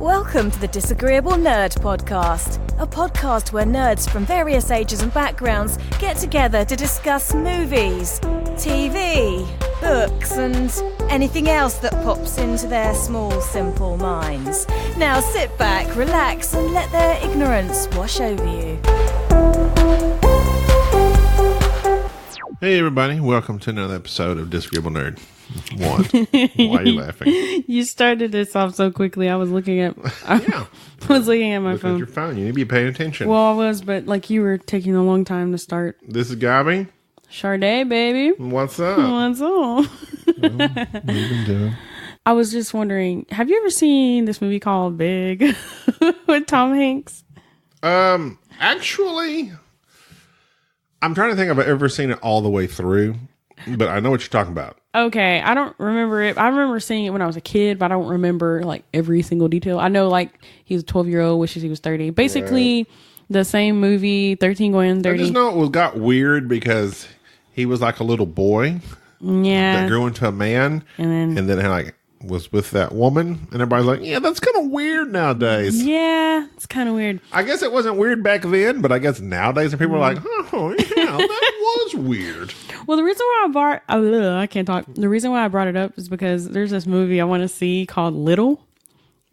Welcome to the Disagreeable Nerd Podcast, a podcast where nerds from various ages and backgrounds get together to discuss movies, TV, books, and anything else that pops into their small, simple minds. Now sit back, relax, and let their ignorance wash over you. Hey everybody, welcome to another episode of Disagreeable Nerd. What? Why are you laughing? You started this off so quickly. I was looking at Yeah. I was looking at my phone. At your phone. You need to be paying attention. Well, I was, but like you were taking a long time to start. This is Gabby. Sade, baby. What's up? What's up? What have you been doing? I was just wondering, have you ever seen this movie called Big with Tom Hanks? Actually, I'm trying to think if I've ever seen it all the way through, but I know what you're talking about. Okay, I don't remember it. I remember seeing it when I was a kid, but I don't remember like every single detail. I know like he was a 12-year-old, wishes he was 30. Basically, the same movie, 13 going 30. I just know it got weird because he was like a little boy that grew into a man, and then like was with that woman, and everybody's like, yeah, that's kind of weird nowadays. Yeah, it's kind of weird. I guess it wasn't weird back then, but I guess nowadays people are like, oh, yeah, that was weird. Well, the reason why I can't talk. The reason why I brought it up is because there's this movie I want to see called Little.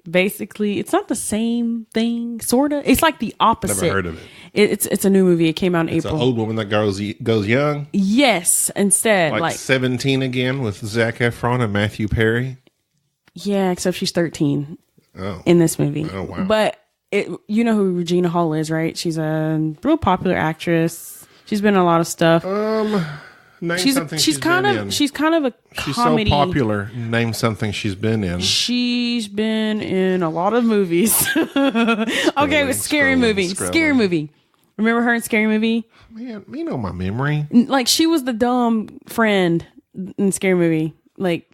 Basically, it's not the same thing, sort of. It's like the opposite. Never heard of it. It's a new movie. It came out in April. It's an old woman that goes young. Yes, instead. Like 17 again with Zac Efron and Matthew Perry. Yeah, except she's 13 in this movie. Oh, wow. But you know who Regina Hall is, right? She's a real popular actress. She's been in a lot of stuff. Name something she's kind been of in. She's kind of a She's comedy. so popular. Name something she's been in. She's been in a lot of movies. Okay, it was Scary Movie. Scary Movie. Remember her in Scary Movie? Man, you know my memory. Like she was the dumb friend in Scary Movie. Like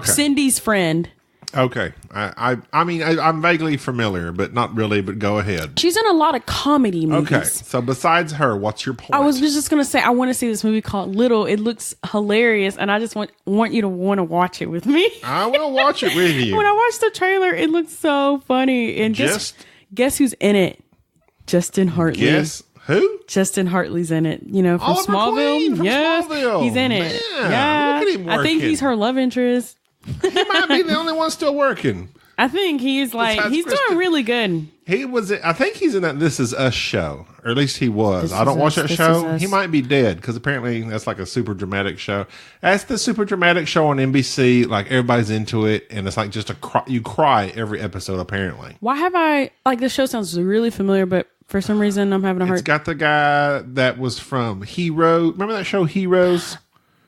Cindy's friend. Okay. I mean, I'm vaguely familiar, but not really, but go ahead. She's in a lot of comedy movies. Okay. So besides her, what's your point? I was just going to say, I want to see this movie called Little. It looks hilarious, and I just want you to want to watch it with me. I want to watch it with you. When I watched the trailer, it looks so funny. And guess who's in it? Justin Hartley. Guess who? Justin Hartley's in it. You know, from Oliver Smallville. Queen from Yes, Smallville. he's in it. Man, Yeah, look at him I think he's her love interest. He might be the only one still working. I think he's doing really good. He was. I think he's in that This Is Us show, or at least he was. This I don't Is watch Us, that This show. Is Us. He might be dead because apparently that's like a super dramatic show. That's the super dramatic show on NBC. Like everybody's into it, and it's like just you cry every episode. Apparently, Why have I this show sounds really familiar, but for some reason I'm having a hard. It's got the guy that was from Hero. Remember that show Heroes?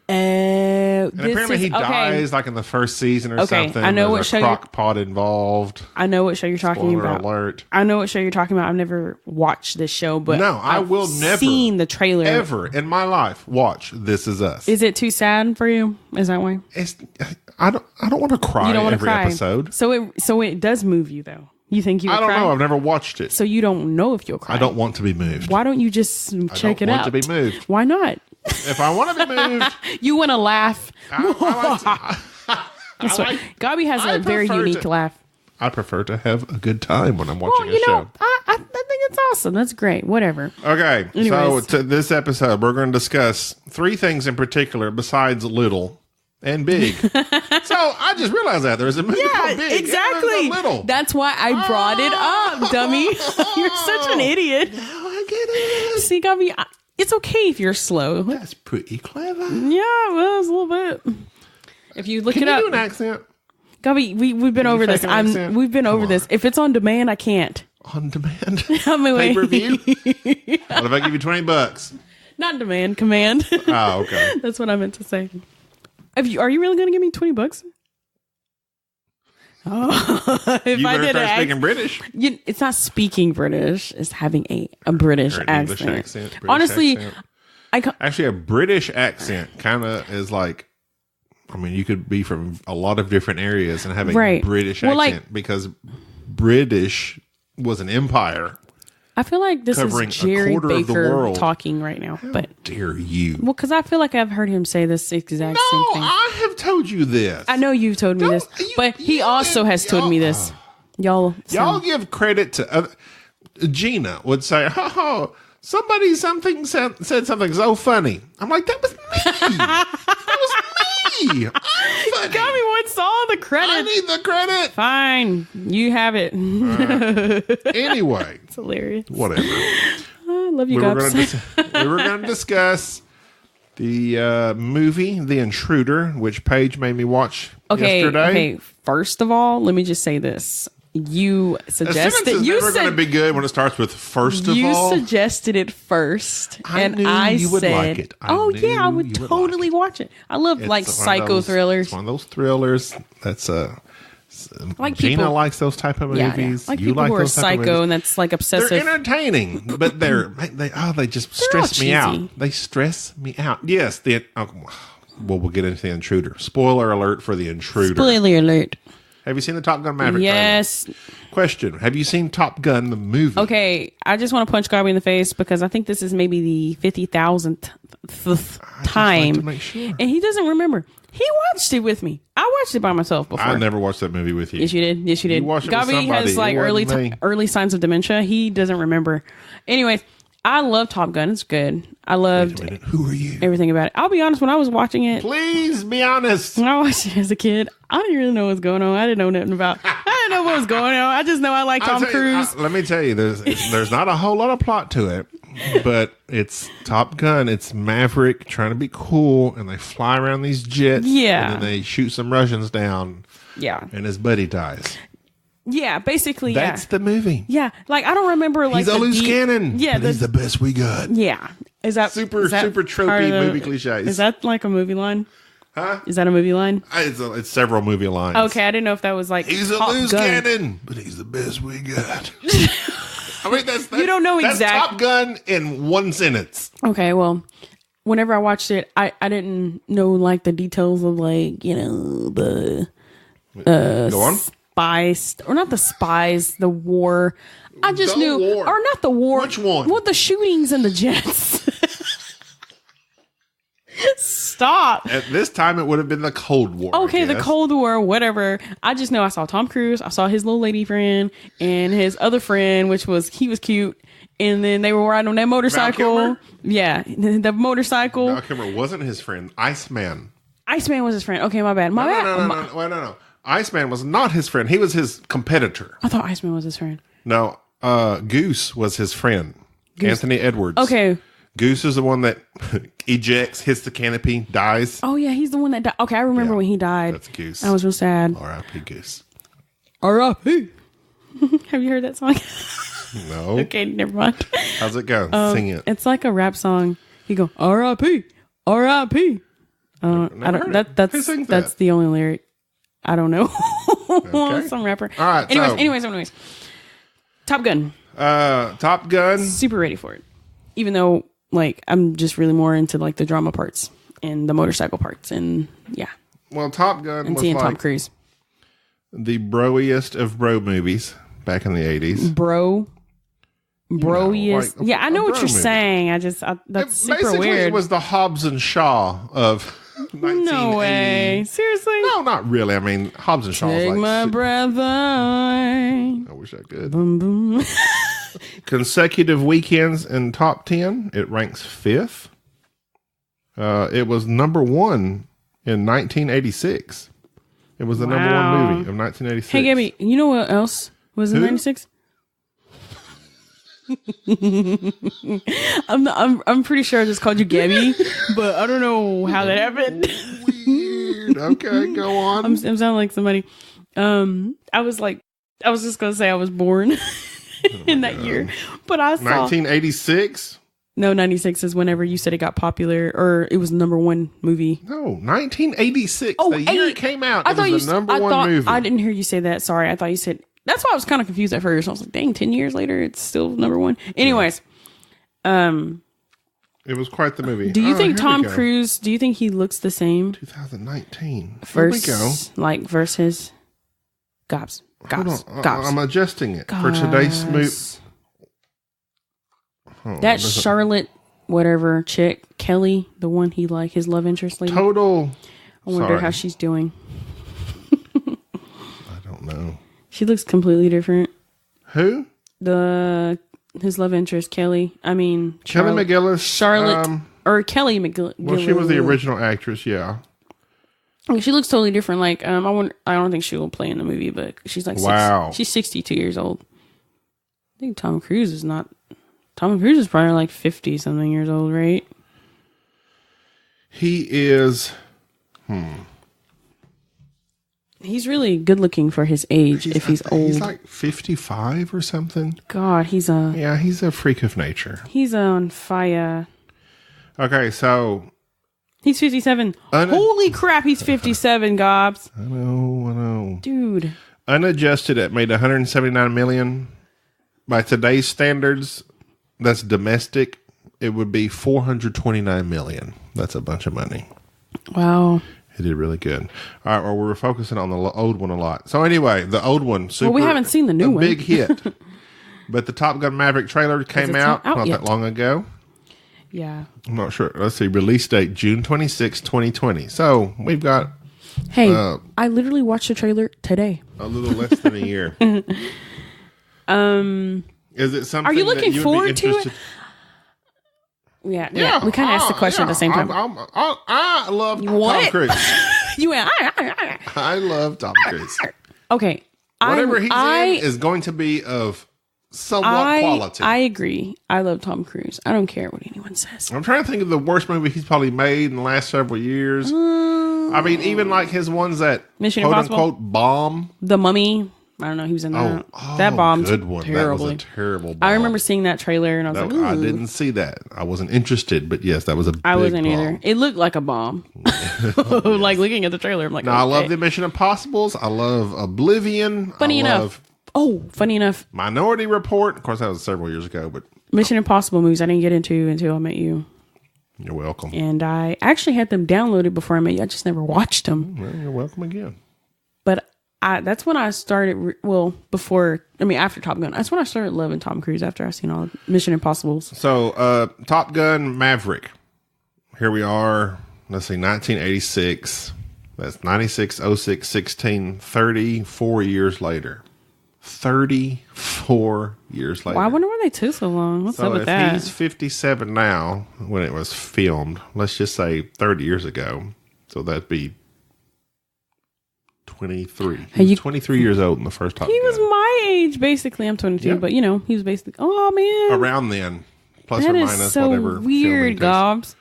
And apparently he dies like in the first season or something. I know what There's show a crock pot involved. I know what show you're talking Spoiler about. alert. I know what show you're talking about. I've never watched this show, but No, I will never seen the trailer ever in my life watch This Is Us. Is it too sad for you? Is that why? I don't want to cry You don't want to every cry. episode. So it does move you though. You think you would I don't cry? know. I've never watched it. So you don't know if you'll cry. I don't want to be moved. Why don't you just check it out? I don't want to be moved. Why not? If I want to be moved, You want to laugh. That's what Gabi has a very unique laugh. I prefer to have a good time when I'm watching a show. I think it's awesome. That's great. Whatever. Okay, Anyways. so to this episode, we're going to discuss 3 things in particular besides Little and Big. So I just realized that there's a movie called Big. Exactly. And Little. That's why I brought it up, dummy. You're such an idiot. Now I get it. See, Gabi, it's okay if you're slow. That's pretty clever. Yeah, well, it's a little bit. If you look it up, Can you do an accent? Gabi, we've been over this. We've been over this. If it's on demand, I can't. On demand? I mean, Pay per view? What if I give you $20? Not demand, command. Oh, okay. That's what I meant to say. Are you really going to give me $20? Oh, if You I better did start speaking British. it's not speaking British. It's having a British Or an accent. English accent. British Honestly, accent. Actually, a British accent kind of is like, I mean, you could be from a lot of different areas and have a British accent because British was an empire. I feel like this covering is Jerry a quarter of the Baker world. talking right now. How but dare you? Well, because I feel like I've heard him say this exact same thing. I have told you this. I know you've told me this, but he also has told me this. Y'all give credit to other. Gina would say, "Oh, somebody said something so funny." I'm like, "That was me. That was me. I'm funny. Gabby wants all the credit. I need the credit." Fine, you have it. Anyway, it's hilarious. Whatever. I love you, guys. We were going to discuss the movie, The Intruder, which Paige made me watch yesterday. Okay, first of all, let me just say this. You suggested it's never going to be good when it starts with first of all. You suggested it first, and I you would said, like it. I would totally watch it. I love like psycho thrillers. It's one of those thrillers that's like Gina people, likes those type of movies. Like you people like who are those type of psycho and that's like obsessive. They're entertaining, but they just stress me out. They stress me out. Yes, we'll get into The Intruder. Spoiler alert for The Intruder. Spoiler alert. Have you seen the Top Gun Maverick? Yes. Trailer? Question: have you seen Top Gun the movie? Okay, I just want to punch Gabby in the face because I think this is maybe the 50,000th time, like to make sure. And he doesn't remember. He watched it with me. I watched it by myself before. I never watched that movie with you. Yes, you did. Yes, you did. You watched it Gabby with somebody. has like early signs of dementia. He doesn't remember. Anyways, I love Top Gun. It's good. I loved Who are you? everything about it. I'll be honest, when I was watching it, Please be honest. when I watched it as a kid, I didn't really know what was going on. I didn't know nothing about. I didn't know what was going on. I just know I like Tom Cruise. Let me tell you, there's not a whole lot of plot to it, but it's Top Gun. It's Maverick trying to be cool, and they fly around these jets. Yeah. And then they shoot some Russians down. Yeah. And his buddy dies. Yeah, basically, That's the movie. Yeah, like I don't remember like he's a loose cannon. Yeah, but he's the best we got. Yeah, is that super tropey movie cliches? Is that like a movie line? Huh? Is that a movie line? It's several movie lines. Okay, I didn't know if that was like he's a loose cannon, but he's the best we got. I mean, that's you don't know that's exactly Top Gun in one sentence. Okay, well, whenever I watched it, I didn't know like the details of like the Go on. spies, or not the spies, the war. I just knew, war. or not the war. Which one? Well, the shootings and the jets. Stop. At this time, it would have been the Cold War. Okay, the Cold War, whatever. I just know I saw Tom Cruise. I saw his little lady friend and his other friend, he was cute. And then they were riding on that motorcycle. Yeah, the motorcycle. Val Kilmer wasn't his friend. Iceman. Iceman was his friend. Okay, my bad. No. Iceman was not his friend. He was his competitor. I thought Iceman was his friend. No, Goose was his friend. Goose. Anthony Edwards. Okay. Goose is the one that ejects, hits the canopy, dies. Oh, yeah, he's the one that died. Okay, I remember when he died. That's Goose. I was real sad. R.I.P. Goose. R.I.P. Have you heard that song? No. Okay, never mind. How's it go? Sing it. It's like a rap song. You go, R.I.P. R.I.P. That's the only lyric. I don't know. Okay. Some rapper. All right. Anyways. Top Gun. Top Gun. Super ready for it. Even though, like, I'm just really more into like the drama parts and the motorcycle parts, and yeah. Well, Top Gun and was seeing like Tom Cruise, the broiest of bro movies back in the 80s. Broiest. Like I know what you're movie. saying. That's super Basically, weird. it was the Hobbs and Shaw of 1980. No way. Seriously? No, not really. I mean, Hobbs and Shaw was Take like my breath away. I wish I could. Boom, boom. Consecutive weekends in top 10, it ranks 5th. It was number 1 in 1986. It was the number 1 movie of 1986. Hey, Gabby, you know what else was in 96? I'm pretty sure I just called you Gabby, but I don't know how that happened. Weird. Okay, go on. I'm sounding like somebody. I was just gonna say I was born in that year, but I saw 1986. No, 96 is whenever you said it got popular, or it was the number 1 movie. No, 1986. Oh, the year it came out. It was the number 1 movie. I didn't hear you say that. Sorry, I thought you said. That's why I was kind of confused at first. I was like, dang, 10 years later, it's still number 1. Anyways, it was quite the movie. Do you think Tom Cruise, do you think he looks the same? 2019. Versus Gobs. I'm adjusting it for today's movie. That Charlotte, whatever chick, Kelly, the one he his love interest lady. Total. I wonder how she's doing. I don't know. She looks completely different. Who? His love interest, Kelly. I mean, Kelly McGillis. Charlotte. Or Kelly McGillis. Well, she was the original actress, yeah. She looks totally different. Like, I don't think she will play in the movie, but she's like, she's 62 years old. I think Tom Cruise is probably like 50 something years old, right? He is. He's really good looking for his age. If he's old, he's like 55 or something. God, he's a freak of nature. He's on fire. Okay, so he's 57. Holy crap, he's 57, Gobs. I know, dude. Unadjusted, it made 179 million. By today's standards, that's domestic. It would be 429 million. That's a bunch of money. Wow. It did really good. All right, well, we were focusing on the old one a lot. So anyway, the old one, we haven't seen the new one. Big hit. But the Top Gun Maverick trailer came out not that long ago. Yeah. I'm not sure. Let's see. Release date, June 26, 2020. So we've got... Hey, I literally watched the trailer today. A little less than a year. Is it something? Are you looking forward to it? Yeah. We kind of asked the question at the same time. I love Tom Cruise. I love Tom Cruise. Okay. Whatever he's in is going to be of somewhat quality. I agree. I love Tom Cruise. I don't care what anyone says. I'm trying to think of the worst movie he's probably made in the last several years. I mean, even like his ones that Mission quote Impossible? unquote bomb. The Mummy. I don't know. He was in that. That bombed good one. terribly. That was a terrible bomb. I remember seeing that trailer and I was like, ooh. I didn't see that. I wasn't interested, but yes, that was a big I wasn't bomb. either. It looked like a bomb. Like looking at the trailer, I'm like, I love the Mission Impossibles. I love Oblivion. Funny enough, Minority Report. Of course, that was several years ago, but Mission Impossible movies I didn't get into until I met you. You're welcome. And I actually had them downloaded before I met you. I just never watched them. Well, you're welcome again. But that's when I started, after Top Gun. That's when I started loving Tom Cruise after I seen all Mission Impossibles. So, Top Gun Maverick. Here we are. Let's see, 1986. That's 96, 06, 16, 34 years later. 34 years later. Well, I wonder why they took so long. What's up with that? He's 57 now when it was filmed. Let's just say 30 years ago. So that'd be 23. He was 23 years old in the first Top Gun. He was my age, basically. I'm 22, but he was basically, man. Around then. Plus that or minus so whatever. Weird, Gobs.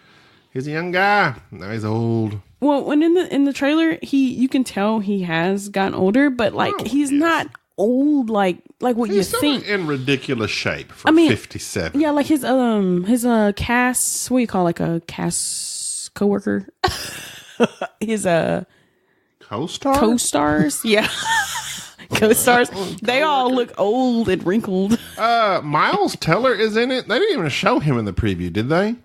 He's a young guy. Now he's old. Well, when in the trailer, you can tell he has gotten older, but he's not old like what you think. In ridiculous shape for 57. Yeah, like his cast, what do you call like a cast coworker? His co-stars? Yeah. Co-stars. They all look old and wrinkled. Miles Teller is in it. They didn't even show him in the preview, did they?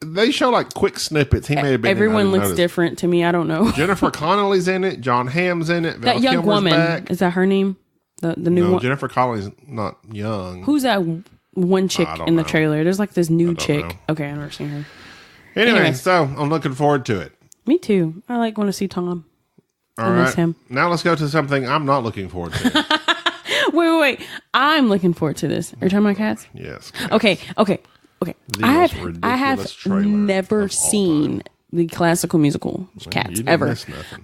They show like quick snippets. He may have been. Everyone looks different to me. I don't know. Jennifer Connelly's in it. John Hamm's in it. That young woman. Back. Is that her name? The new one? Jennifer Connelly's not young. Who's that one chick in the trailer? There's like this new chick. Know. Okay, I've never seen her. Anyway, so I'm looking forward to it. Me too. I want to see Tom. All right. Miss him. Now let's go to something I'm not looking forward to. Wait. I'm looking forward to this. Are you talking about cats? Yes. Cats. Okay. I have never seen the classical musical Cats ever.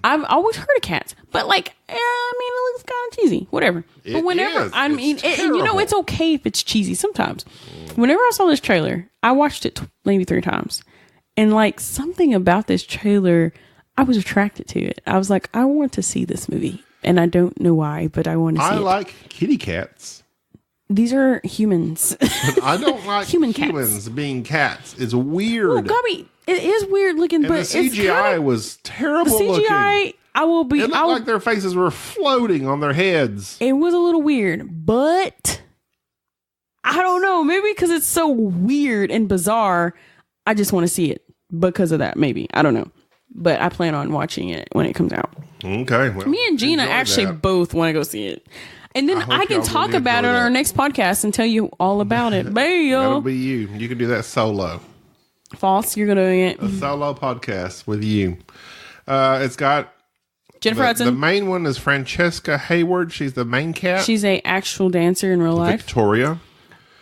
I've always heard of Cats, but it looks kind of cheesy. Whatever. But whenever it's okay if it's cheesy sometimes. Whenever I saw this trailer, I watched it maybe 3 times, and something about this trailer, I was attracted to it. I was like, I want to see this movie, and I don't know why, but I want to see it. I like kitty cats. These are humans. But I don't like humans cats. Being cats. It's weird. Well, Gubby, it is weird looking, but the CGI was terrible looking. It looked like their faces were floating on their heads. It was a little weird, but I don't know. Maybe because it's so weird and bizarre, I just want to see it because of that. Maybe. I don't know. But I plan on watching it when it comes out. Okay. Well, me and Gina actually both want to go see it. And then I can talk about it on our next podcast and tell you all about it. That'll be you. You can do that solo. False, you're doing it. A solo podcast with you. It's got Jennifer Hudson. The main one is Francesca Hayward. She's the main cat. She's a actual dancer in real life. Victoria.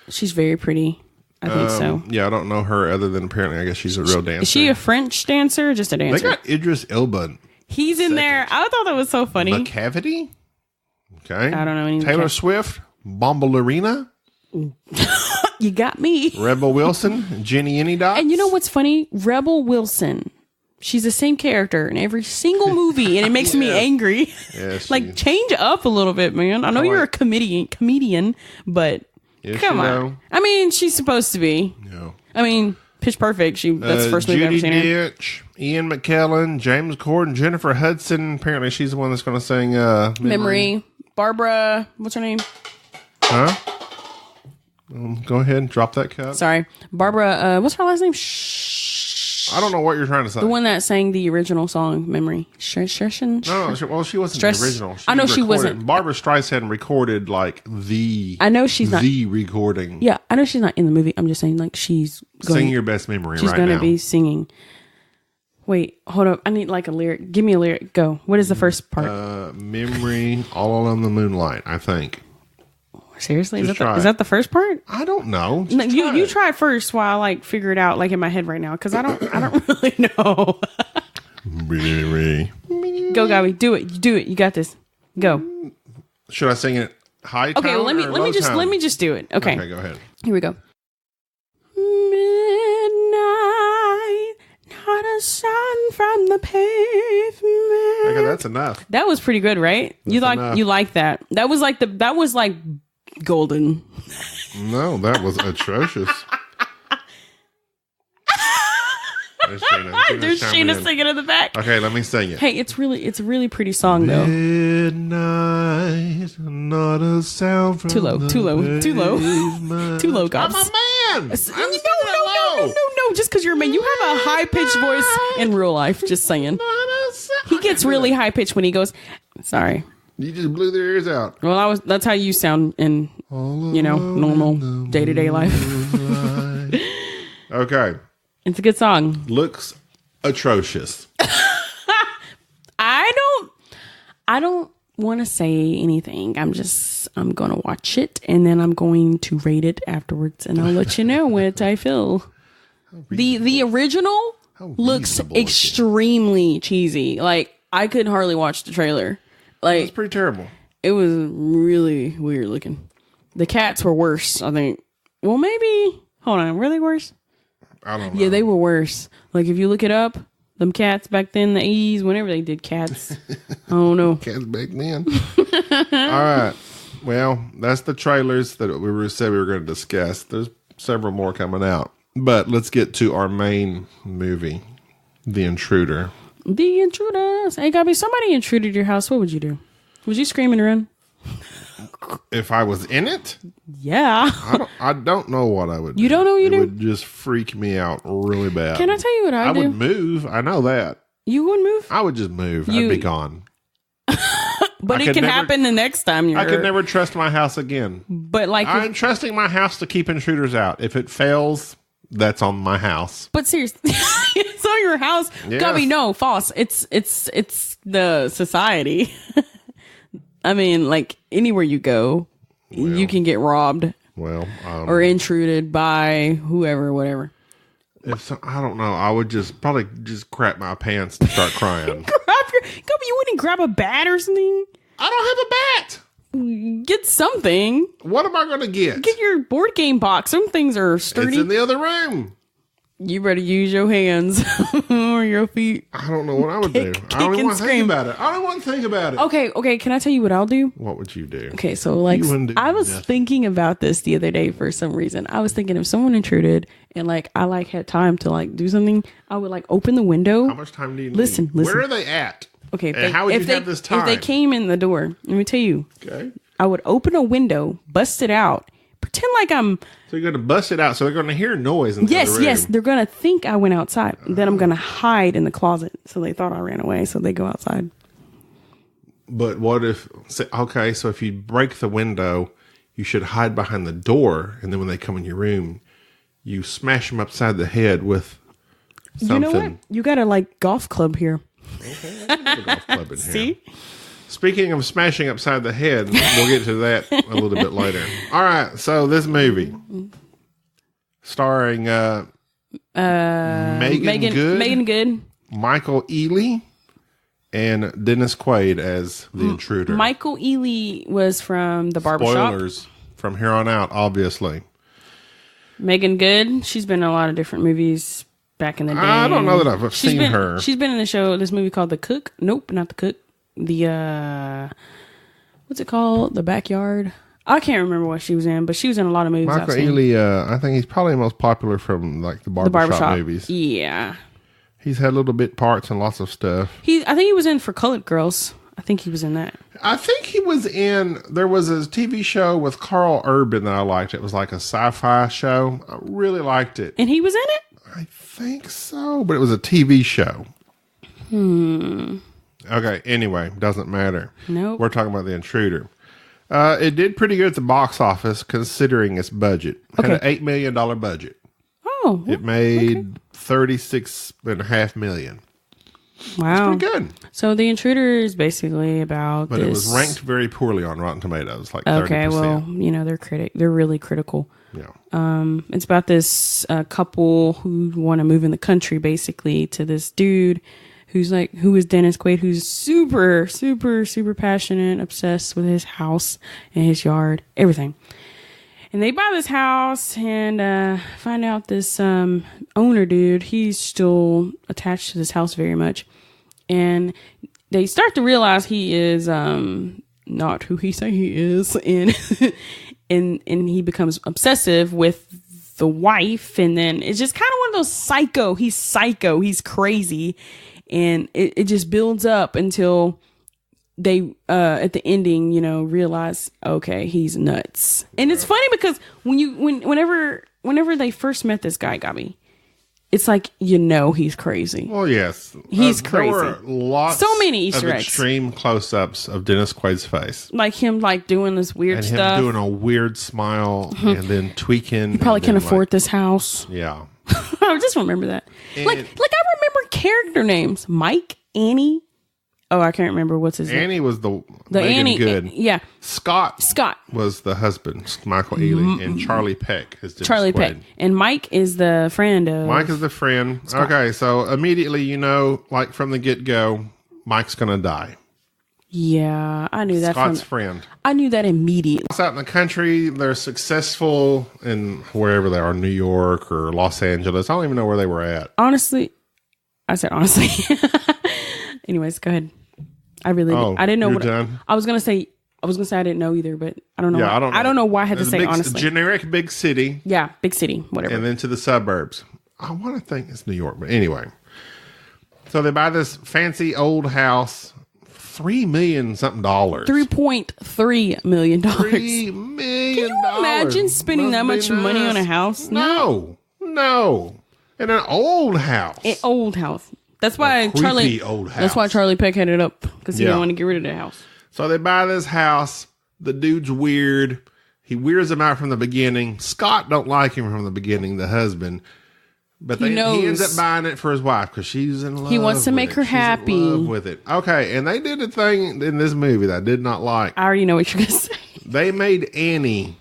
She's very pretty. I think so. Yeah, I don't know her other than apparently I guess she's a real dancer. Is she a French dancer or just a dancer? They got Idris Elba. He's in there. I thought that was so funny. The Cavity. Okay. I don't know any Taylor Swift. Bombalurina. You got me. Rebel Wilson. Jenny Anydots. And you know what's funny? Rebel Wilson. She's the same character in every single movie, and it makes me angry. Yes, like, change up a little bit, man. I know you're a comedian, but come on. I mean, she's supposed to be. No. I mean, Pitch Perfect. That's the first movie I've ever seen her. Ditch, Ian McKellen, James Corden, Jennifer Hudson. Apparently, she's the one that's going to sing Memory. Barbara, what's her name? Huh? Go ahead and drop that cup. Sorry. Barbara, what's her last name? I don't know what you're trying to say. The one that sang the original song, Memory. No, she wasn't the original. I know she wasn't. Barbara Streisand recorded like I know she's not the recording. Yeah, I know she's not in the movie. I'm just saying, like, she's Sing Your Best Memory. She's going to be singing. Wait, hold up. I need like a lyric. Give me a lyric. Go. What is the first part? Memory, All Along the Moonlight. I think. Seriously, is that the first part? I don't know. No, you try it first while I like figure it out like in my head right now because I don't really know. Go, Gabby, do it. You got this. Go. Should I sing it high tone? Okay, well, let me just do it. Okay, go ahead. Here we go. Midnight, not a sound from the pavement. Okay, that's enough. That was pretty good, right? You like that? That was like golden. No, that was atrocious. There's Sheena singing in the back. Okay, let me sing it. Hey, it's a really pretty song though. Midnight, not a sound from too low, guys. I'm a man. No. Just because you're a man, you have a high pitched voice in real life. Just saying. He gets really high pitched when he goes. Sorry. You just blew their ears out. Well, that's how you sound in normal day-to-day life. Okay. It's a good song. Looks atrocious. I don't want to say anything. I'm going to watch it and then I'm going to rate it afterwards and I'll let you know what I feel. The original looks extremely cheesy. Like I could hardly watch the trailer. Like it's pretty terrible. It was really weird looking. The cats were worse, I think. Well, maybe. Hold on, were they worse? I don't know. Yeah, they were worse. Like if you look it up, them cats back then, the 80s, whenever they did cats. I don't know. Cats back then. All right. Well, that's the trailers that we said we were going to discuss. There's several more coming out. But let's get to our main movie, The Intruder. The Intruder. Hey, Gabby, somebody intruded your house. What would you do? Would you scream and run? If I was in it? Yeah. I don't know what I would do. You don't know what you do? It would just freak me out really bad. Can I tell you what I do? I would move. I know that. You would move? I would just move. I'd be gone. But it can happen the next time you're... I could never trust my house again. But like... I'm trusting my house to keep intruders out. If it fails... That's on my house. But seriously, it's on your house. Yes. Gabby, no, false. It's the society. I mean, like anywhere you go, you can get robbed. Or intruded by whoever, whatever. I don't know. I would probably crap my pants and start crying. Gabby, you wouldn't grab a bat or something? I don't have a bat. Get something. What am I going to get? Get your board game box. Some things are sturdy. It's in the other room. You better use your hands or your feet. I don't know what I would do. I don't even want to think about it. I don't want to think about it. Okay. Can I tell you what I'll do? What would you do? Okay, so like I was thinking about this the other day for some reason. I was thinking if someone intruded and like I like had time to like do something, I would like open the window. How much time do you need? Listen. Where are they at? Okay, how would you have this time? If they came in the door, let me tell you. Okay. I would open a window, bust it out, pretend like I'm... So you're going to bust it out, so they're going to hear noise in the other room. Yes, they're going to think I went outside. Then I'm going to hide in the closet, so they thought I ran away, so they go outside. But what if... Okay, so if you break the window, you should hide behind the door, and then when they come in your room, you smash them upside the head with something. You know what? You got a, like, golf club here. Okay, let's get a golf club in here. See? Speaking of smashing upside the head, we'll get to that a little bit later. All right, so this movie starring Megan Good, Michael Ealy, and Dennis Quaid as the intruder. Michael Ealy was from The Barbershop. Spoilers from here on out, obviously. Megan Good, she's been in a lot of different movies back in the day. I don't know that I've seen her. She's been in this movie called The Cook. Nope, not The Cook. The what's it called? The Backyard. I can't remember what she was in, but she was in a lot of movies. Michael Ealy, I think he's probably most popular from like the barbershop movies. Yeah, he's had little bit parts and lots of stuff. I think he was in For Colored Girls. I think he was in that. I think he was in. There was a TV show with Carl Urban that I liked. It was like a sci-fi show. I really liked it, and he was in it. I think so, but it was a TV show. Okay, anyway, doesn't matter. Nope. We're talking about The Intruder. It did pretty good at the box office considering its budget. It had an $8 million budget. Oh. It made $36.5 million. Wow. It's pretty good. So The Intruder is basically about But it was ranked very poorly on Rotten Tomatoes, like 30%. Okay, well, they're really critical. Yeah. It's about this couple who want to move in the country, basically, to this dude who is Dennis Quaid, who's super, super, super passionate, obsessed with his house and his yard, everything. And they buy this house and find out this owner dude, he's still attached to this house very much. And they start to realize he is not who he say he is. And he becomes obsessive with the wife. And then it's just kind of one of those psycho. He's crazy. And it just builds up until they, at the ending, realize, okay, he's nuts. And it's funny because whenever they first met this guy, Gabby, it's like, he's crazy. Well, yes. He's crazy. There were so many Easter eggs. Extreme close-ups of Dennis Quaid's face. Like him doing this weird stuff. And him doing a weird smile and then tweaking. He probably can't afford this house. Yeah. I just remember that. I remember character names. Mike, Annie. Oh, I can't remember what's his name. Annie was the Annie. Good. Yeah. Scott was the husband, Michael Ealy, and Charlie Peck is Charlie Peck. And Mike is the friend of. Mike is the friend. Scott. Okay, so immediately like from the get-go, Mike's gonna die. Yeah, I knew that. Scott's friend. I knew that immediately. Out in the country, they're successful in wherever they are, New York or Los Angeles. I don't even know where they were at. Honestly, I said honestly. Anyways, go ahead. I really I didn't know what done? I was gonna say. I I didn't know either, but I don't know. Yeah, I don't know why I had to say honestly. Generic big city. Yeah, big city, whatever. And then to the suburbs. I want to think it's New York, but anyway. So they buy this fancy old house. $3 million something dollars. $3.3 million. $3 million. Can you imagine spending that much money on a house? No. In an old house. An old house. That's why old house. That's why Charlie Peck had it up, because he didn't want to get rid of the house. So they buy this house. The dude's weird. He weirds them out from the beginning. Scott don't like him from the beginning, the husband. But he ends up buying it for his wife because she's in love. He wants to make her happy. In love with it. Okay, and they did a thing in this movie that I did not like. I already know what you're going to say. They made Annie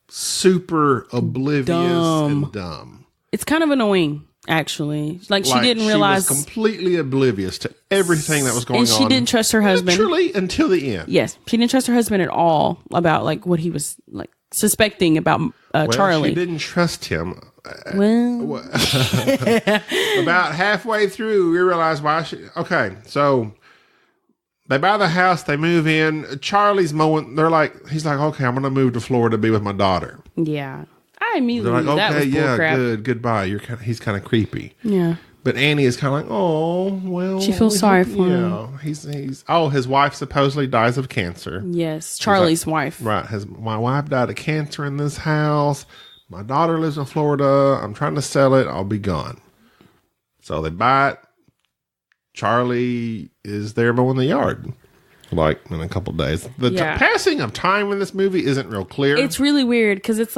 super oblivious and dumb. It's kind of annoying, actually. Like she didn't realize. She was completely oblivious to everything that was going on. And she didn't trust her husband. Literally until the end. Yes, she didn't trust her husband at all about what he was suspecting about Charlie. She didn't trust him. Well, about halfway through, we realized why okay, so they buy the house, they move in. Charlie's mowing. He's like, okay, I'm going to move to Florida to be with my daughter. Yeah. I immediately knew that was bull crap. Goodbye. He's kind of creepy. Yeah. But Annie is kind of like, oh, well. She feels sorry for him. His wife supposedly dies of cancer. Yes, Charlie's wife. Right. My wife died of cancer in this house. My daughter lives in Florida. I'm trying to sell it. I'll be gone. So they buy it. Charlie is there mowing the yard. In a couple of days. The passing of time in this movie isn't real clear. It's really weird because it's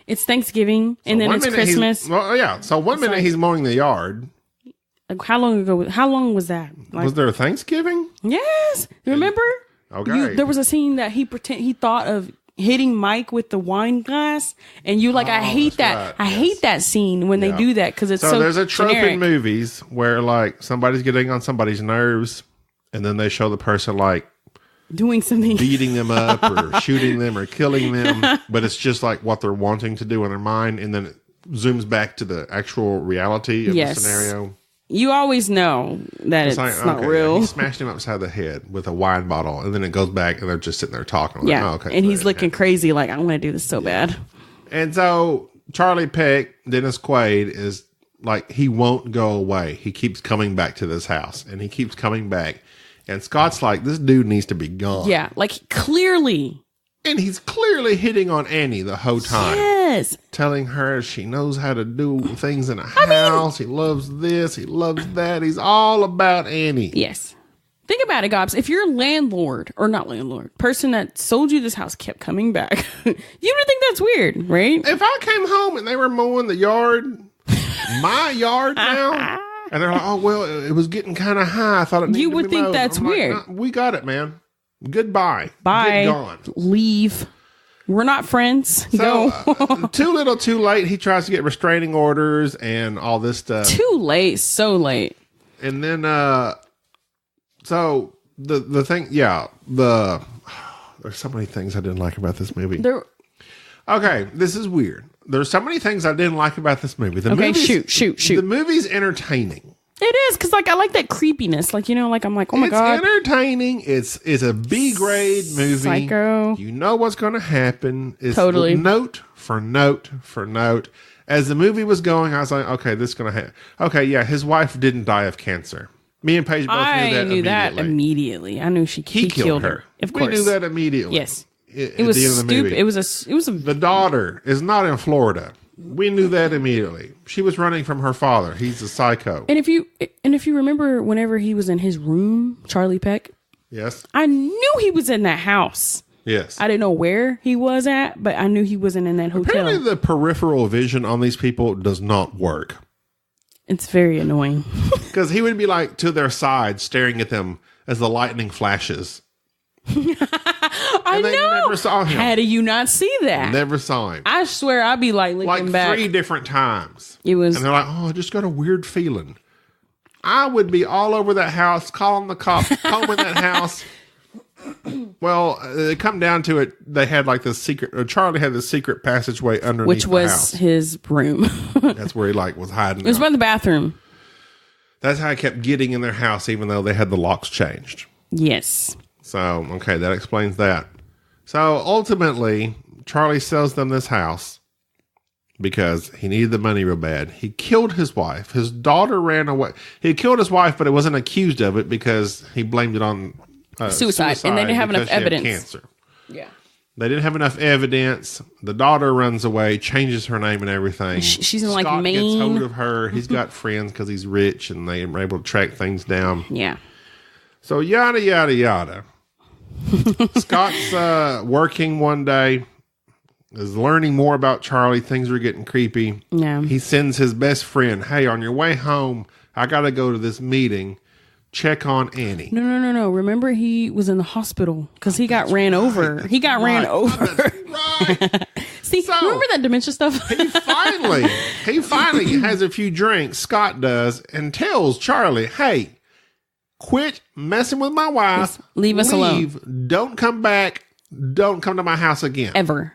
it's Thanksgiving and then it's Christmas. So 1 minute he's mowing the yard. Like, how long ago? How long was that? Like, was there a Thanksgiving? Yes. Remember? Okay. There was a scene that he thought of hitting Mike with the wine glass, and you like, I hate that. Right. I hate that scene when they do that because it's so there's a trope generic. in movies where like somebody's getting on somebody's nerves, and then they show the person like doing something, beating them up or shooting them or killing them, but it's just like what they're wanting to do in their mind, and then it zooms back to the actual reality of the scenario. You always know that it's like, not real. He smashed him upside the head with a wine bottle, and then it goes back, and they're just sitting there talking. Like, yeah, and he's looking crazy, like, I want to do this so bad. And so Charlie Peck, Dennis Quaid, is like, he won't go away. He keeps coming back to this house, and he keeps coming back. And Scott's like, this dude needs to be gone. Yeah, like, clearly. And he's clearly hitting on Annie the whole time. Yes. Telling her she knows how to do things in a house. He loves this. He loves that. He's all about Annie. Yes. Think about it, Gobs. If your landlord, or not landlord, person that sold you this house kept coming back, you would think that's weird, right? If I came home and they were mowing the yard, my yard now, and they're like, oh, well, it was getting kind of high. I thought it needed to be mowed. You would think that's weird. Like, no, we got it, man. Goodbye. Bye. Get gone. Leave. We're not friends. So, Go. Too little, too late. He tries to get restraining orders and all this stuff. Too late. So late. And then, so the thing, there's so many things I didn't like about this movie. Okay, this is weird. There's so many things I didn't like about this movie. Shoot. The movie's entertaining. It is, because like I like that creepiness. Like, you know, like I'm like, oh my God. It's entertaining. It's a B-grade movie. Psycho. You know what's going to happen. It's totally. Note for note for note. As the movie was going, I was like, okay, this is going to happen. Okay, yeah, his wife didn't die of cancer. Me and Paige both knew that immediately. I knew he killed her. Of course. We knew that immediately. Yes. It was stupid. It was a. The daughter is not in Florida. We knew that immediately. She was running from her father. He's a psycho. And if you remember, whenever he was in his room, Charlie Peck. Yes. I knew he was in that house. Yes. I didn't know where he was at, but I knew he wasn't in that hotel. Apparently, the peripheral vision on these people does not work. It's very annoying. Because he would be like to their side, staring at them as the lightning flashes. I know. Never saw him. How do you not see that? Never saw him. I swear I'd be like looking back. 3 different times. It was. And they're like, oh, I just got a weird feeling. I would be all over that house, calling the cops, combing that house. Well, it come down to it, they had like this secret, or Charlie had this secret passageway underneath which the was house. His room. That's where he like was hiding. It was by the bathroom. That's how I kept getting in their house, even though they had the locks changed. Yes. So, okay, that explains that. So, ultimately, Charlie sells them this house because he needed the money real bad. He killed his wife. His daughter ran away. He killed his wife, but it wasn't accused of it because he blamed it on suicide. And they didn't have enough evidence. Cancer. Yeah. They didn't have enough evidence. The daughter runs away, changes her name and everything. She's in Scott like Maine. Gets hold of her. He's got friends because he's rich and they are able to track things down. Yeah. So yada, yada, yada. Scott's working one day, is learning more about Charlie. Things are getting creepy. Yeah. He sends his best friend, hey, on your way home, I got to go to this meeting. Check on Annie. No. Remember, he was in the hospital because he got ran over. He got ran over. Right. See, remember that dementia stuff? he finally has a few drinks, Scott does, and tells Charlie, hey, quit messing with my wife. Yes. Leave us alone. Don't come back. Don't come to my house again. Ever.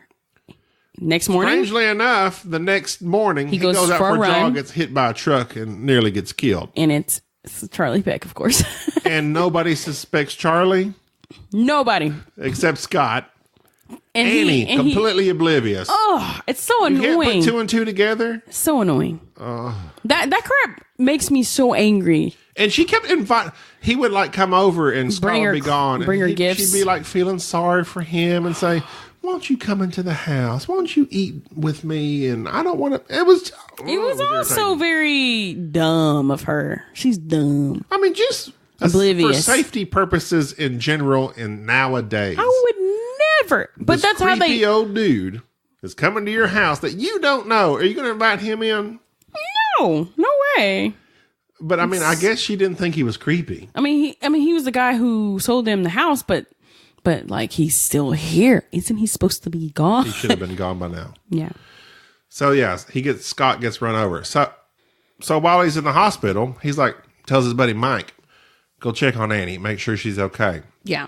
Next morning? Strangely enough, the next morning, he goes out for a jog, gets hit by a truck, and nearly gets killed. And it's Charlie Peck, of course. And nobody suspects Charlie? Nobody. Except Scott. And Annie, completely oblivious. Oh, it's so annoying. You can't put 2 and 2 together? So annoying. That crap makes me so angry. And she kept inviting. He would like come over and Scott would be gone. Bring her gifts. She'd be like feeling sorry for him and say, why don't you come into the house? Why don't you eat with me? And I don't want to. It was also very dumb of her. She's dumb. I mean, just oblivious. For safety purposes in general and nowadays. I would never. But that's how they. Creepy old dude is coming to your house that you don't know. Are you going to invite him in? No way. But I mean, I guess she didn't think he was creepy. I mean, he was the guy who sold them the house, but like he's still here. Isn't he supposed to be gone? He should have been gone by now. Yeah. So yeah, Scott gets run over. So while he's in the hospital, he's like, tells his buddy Mike, go check on Annie, make sure she's okay. Yeah.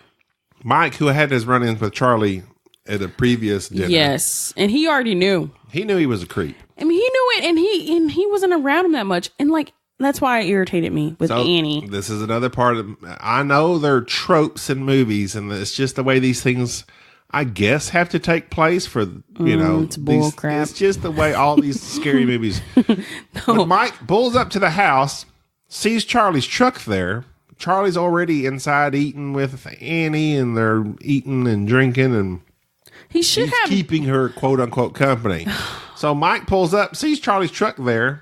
Mike, who had his run-ins with Charlie at a previous dinner. Yes, and he already knew. He knew he was a creep. I mean, he knew it, and he wasn't around him that much, and like that's why it irritated me with Annie. This is another part of. I know there are tropes in movies, and it's just the way these things, I guess, have to take place for it's bull crap. It's just the way all these scary movies. No. When Mike pulls up to the house, sees Charlie's truck there. Charlie's already inside eating with Annie, and they're eating and drinking, and he's keeping her quote unquote company. So Mike pulls up, sees Charlie's truck there.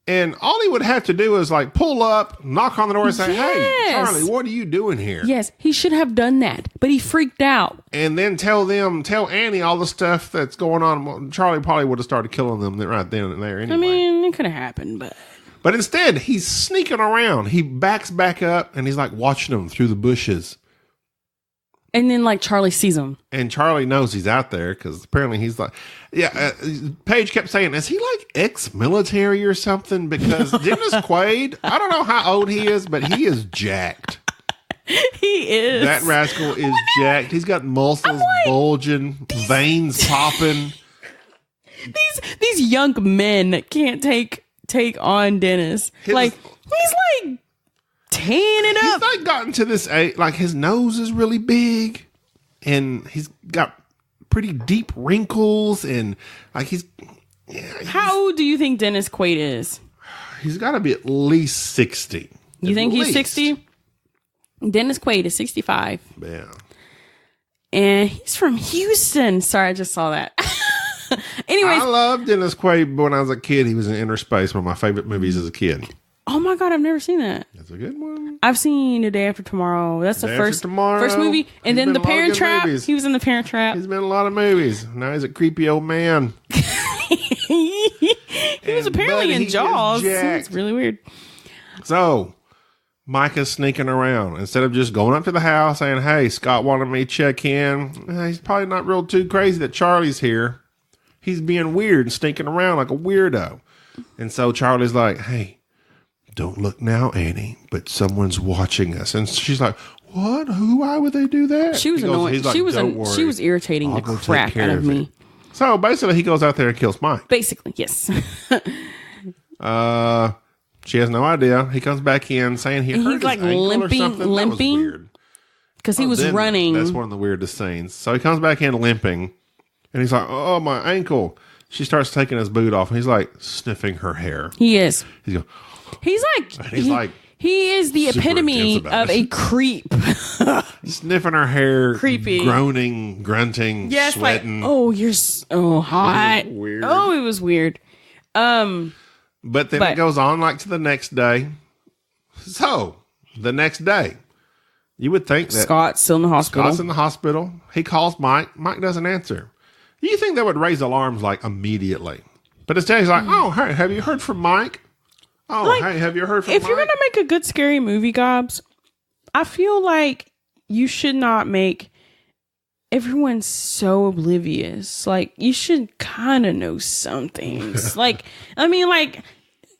And all he would have to do is like pull up, knock on the door and say, hey, Charlie, what are you doing here? Yes, he should have done that, but he freaked out. And then tell Annie all the stuff that's going on. Charlie probably would have started killing them right then and there anyway. I mean, it could have happened, But instead, he's sneaking around. He backs back up and he's like watching them through the bushes. And then like Charlie sees him. And Charlie knows he's out there because apparently he's like, Paige kept saying, is he like ex-military or something? Because Dennis Quaid, I don't know how old he is, but he is jacked. He is. That rascal is jacked. He's got muscles bulging, veins popping. These young men can't take on Dennis. He's like tearing it up. He's like gotten to this age, like his nose is really big and he's got pretty deep wrinkles and like how old do you think Dennis Quaid is? He's got to be at least 60. You think he's 60? Dennis Quaid is 65. Yeah. And he's from Houston. Sorry, I just saw that. Anyways. I loved Dennis Quaid when I was a kid. He was in Inner Space, one of my favorite movies as a kid. Oh my God, I've never seen that. That's a good one. I've seen The Day After Tomorrow. That's the first movie. And then The Parent Trap. Movies. He was in The Parent Trap. He's been in a lot of movies. Now he's a creepy old man. He was apparently in Jaws. It's really weird. So, Mike is sneaking around. Instead of just going up to the house saying, hey, Scott wanted me to check in. He's probably not real too crazy that Charlie's here. He's being weird and sneaking around like a weirdo. And so Charlie's like, hey, don't look now, Annie, but someone's watching us. And she's like, what? Who? Why would they do that? She was annoying. Like, she was irritating the crap out of me. So basically, he goes out there and kills Mike. Basically, yes. She has no idea. He comes back in saying he hurt his ankle or something. That was weird. Because he was running. That's one of the weirdest scenes. So he comes back in limping, and he's like, oh, my ankle. She starts taking his boot off, and he's like sniffing her hair. He is. He's going, He's like he is the epitome of a creep. Sniffing her hair, creepy, groaning, grunting, sweating. Like, oh, you're so hot. Weird. Oh, it was weird. But then it goes on like to the next day. So the next day, you would think that Scott's still in the hospital. Scott's in the hospital. He calls Mike. Mike doesn't answer. You think that would raise alarms like immediately? But instead, he's like, "Oh, hey, have you heard from Mike? Oh, like, hey, have you heard from Mike?" If you're gonna make a good scary movie, Gobs, I feel like you should not make everyone so oblivious. Like, you should kind of know some things. Like, I mean, like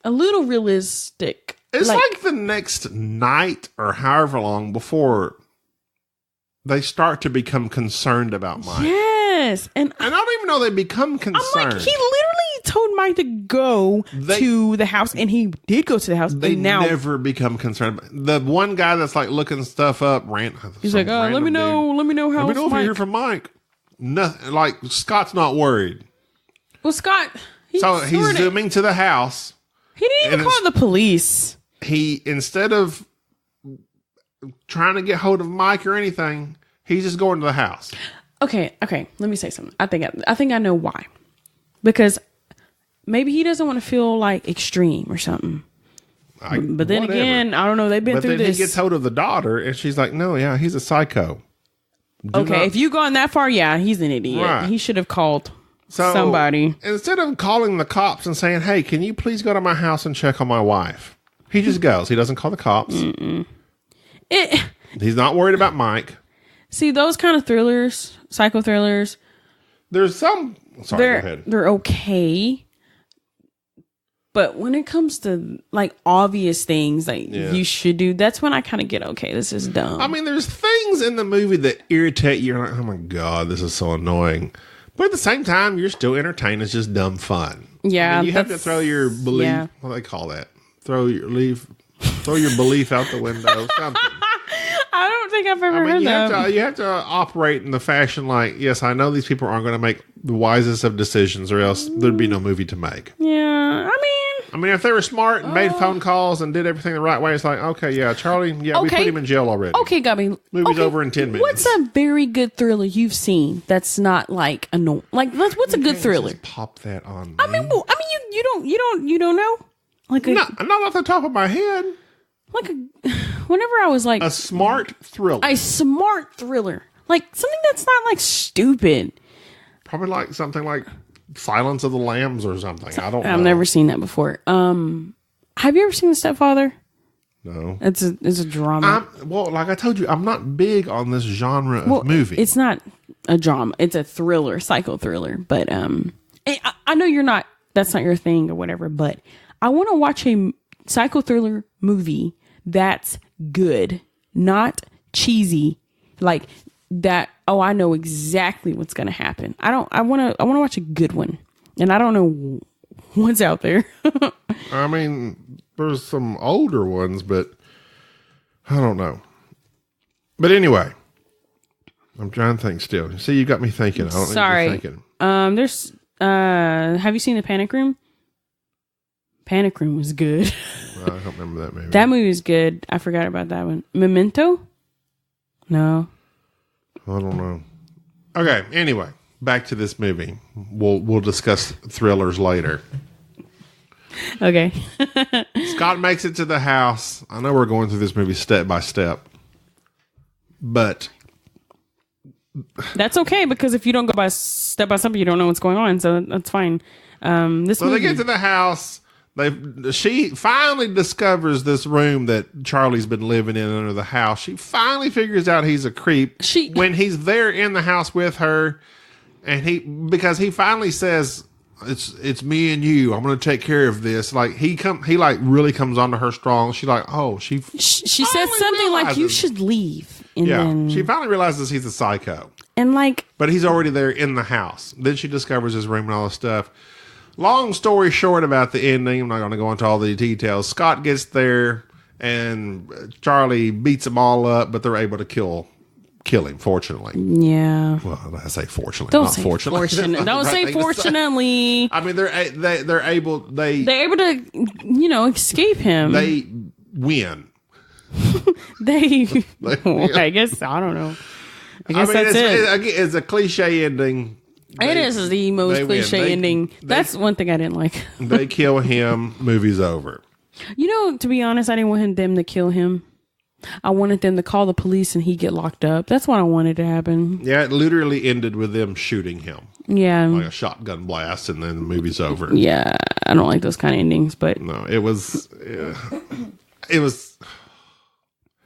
a little realistic. It's like the next night or however long before they start to become concerned about Mike. Yes. And I don't even know they become concerned. I'm like, he literally told Mike to go to the house, and he did go to the house. They and now never become concerned. The one guy that's like looking stuff up, he's like, oh, let me know how. Let me know if you hear from Mike. Nothing. Like, Scott's not worried. Well, Scott. He's zooming to the house. He didn't even call the police. He, instead of trying to get hold of Mike or anything, he's just going to the house. Okay. Let me say something. I think I know why. Because maybe he doesn't want to feel like extreme or something. But then again, I don't know. They've been through this. But then he gets hold of the daughter, and she's like, "No, yeah, he's a psycho." If you've gone that far, yeah, he's an idiot. Right. He should have called somebody. Instead of calling the cops and saying, "Hey, can you please go to my house and check on my wife?" He just goes. He doesn't call the cops. He's not worried about Mike. See, those kind of thrillers, psycho thrillers. There's some. Sorry, go ahead. They're okay. But when it comes to like obvious things like you should do, that's when I kind of get, okay, this is dumb. I mean, there's things in the movie that irritate you. You're like, oh my God, this is so annoying. But at the same time, you're still entertained. It's just dumb fun. Yeah. I mean, you have to throw your belief. Yeah. What do they call that? Throw your belief out the window. Something. I don't think I've ever heard that. You have to operate in the fashion like, yes, I know these people aren't going to make the wisest of decisions, or else there'd be no movie to make. Yeah, I mean, if they were smart and made phone calls and did everything the right way, it's like, okay, yeah, Charlie, we put him in jail already. Okay, Gabby. Movie's over in 10 minutes. What's a very good thriller you've seen that's not like annoying? Like, what's a good thriller? Just pop that on me. I mean, you don't know? Like not off the top of my head. Like whenever I was like a smart thriller. A smart thriller. Like something that's not like stupid. Probably like something like Silence of the Lambs or something. I don't know. I've never seen that before. Have you ever seen The Stepfather? No. It's a drama. Well, like I told you, I'm not big on this genre of movie. It's not a drama. It's a thriller, psycho thriller. But I know that's not your thing or whatever, but I want to watch a psycho thriller movie that's good, not cheesy, like that. Oh, I know exactly what's going to happen. I want to watch a good one, and I don't know what's out there. I mean, there's some older ones, but I don't know. But anyway, I'm trying to think still. See, you got me thinking. I don't Sorry. Need you thinking. There's have you seen The Panic Room? Panic Room was good. I don't remember that movie. That movie was good. I forgot about that one. Memento? No. I don't know. Okay, anyway, back to this movie. We'll discuss thrillers later. Okay. Scott makes it to the house. I know we're going through this movie step by step, but that's okay, because if you don't go by step, you don't know what's going on, so that's fine. They get to the house. She finally discovers this room that Charlie's been living in under the house. She finally figures out he's a creep when he's there in the house with her, and because he finally says, "It's me and you. I'm going to take care of this." Like he really comes onto her strong. She's like, "Oh, she said something like, you should leave." And then she finally realizes he's a psycho, and but he's already there in the house. Then she discovers his room and all this stuff. Long story short about the ending, I'm not going to go into all the details. Scott gets there, and Charlie beats them all up, but they're able to kill him, fortunately. Yeah. Well, I say fortunately, don't not say fortunately. Don't say fortunately. I mean, they're able to, escape him. They win. I guess, I don't know. I guess that's it. It's a cliche ending. It is the most cliche ending. That's one thing I didn't like. They kill him. Movie's over. To be honest, I didn't want them to kill him. I wanted them to call the police and he get locked up. That's what I wanted to happen. Yeah, it literally ended with them shooting him. Yeah. Like a shotgun blast, and then the movie's over. Yeah, I don't like those kind of endings, but... No, it was... it was...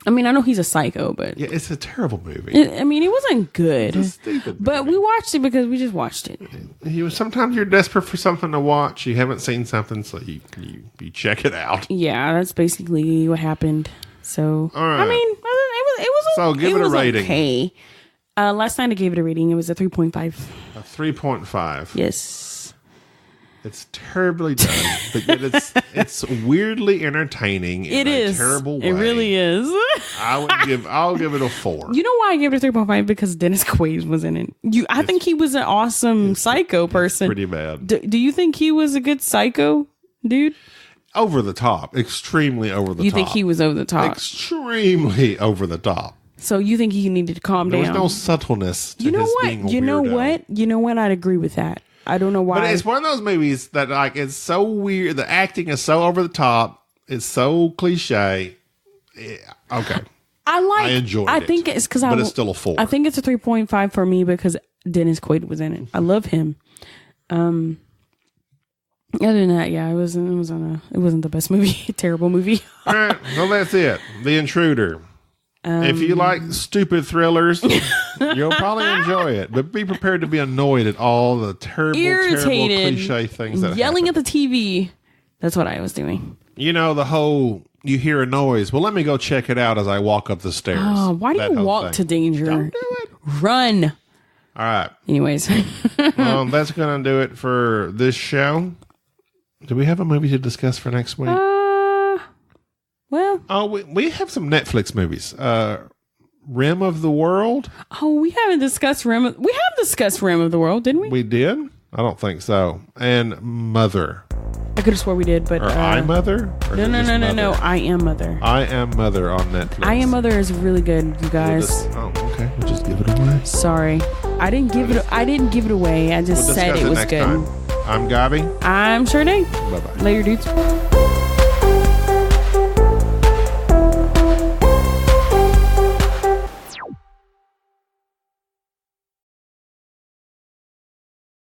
I mean, I know he's a psycho, but... Yeah, it's a terrible movie. It wasn't good. It's a stupid movie. But we watched it because we just watched it. Sometimes you're desperate for something to watch. You haven't seen something, so you check it out. Yeah, that's basically what happened. So, all right. I mean, it was so give it a rating. Okay. Last night I gave it a rating. It was a 3.5. A 3.5. Yes. It's terribly done, but yet it's weirdly entertaining in a terrible way. It really is. I'll give it a 4. You know why I gave it a 3.5? Because Dennis Quaid was in it. I think he was an awesome psycho person. Pretty bad. Do you think he was a good psycho dude? Over the top. Extremely over the top. You think he was over the top? Extremely over the top. So you think he needed to calm down? There was no subtleness to his being a weirdo. You know what? I'd agree with that. I don't know why. But it's one of those movies that it's so weird. The acting is so over the top. It's so cliche. Okay. I enjoyed it. I think it's because but it's still a 4. I think it's a 3.5 for me because Dennis Quaid was in it. I love him. And Other than that, yeah, it wasn't the best movie. Terrible movie. All right, well, that's it. The Intruder. If you like stupid thrillers, you'll probably enjoy it. But be prepared to be annoyed at all the terrible cliche things that yelling happen. at the TV. That's what I was doing. You know, the whole, you hear a noise. Well, let me go check it out as I walk up the stairs. Oh, why do you walk to danger? Don't do it. Run. All right. Anyways. That's going to do it for this show. Do we have a movie to discuss for next week? Well. Oh, we have some Netflix movies. Rim of the World. Oh, we haven't discussed We have discussed Rim of the World, didn't we? We did? I don't think so. And Mother. I could have swore we did, but... Or I Mother? Or no. I Am Mother. I Am Mother on Netflix. I Am Mother is really good, you guys. Okay. We'll just give it away. Sorry. I didn't give it away. I just said it was good. Time. I'm Gabi. I'm Sade. Bye-bye. Later, dudes.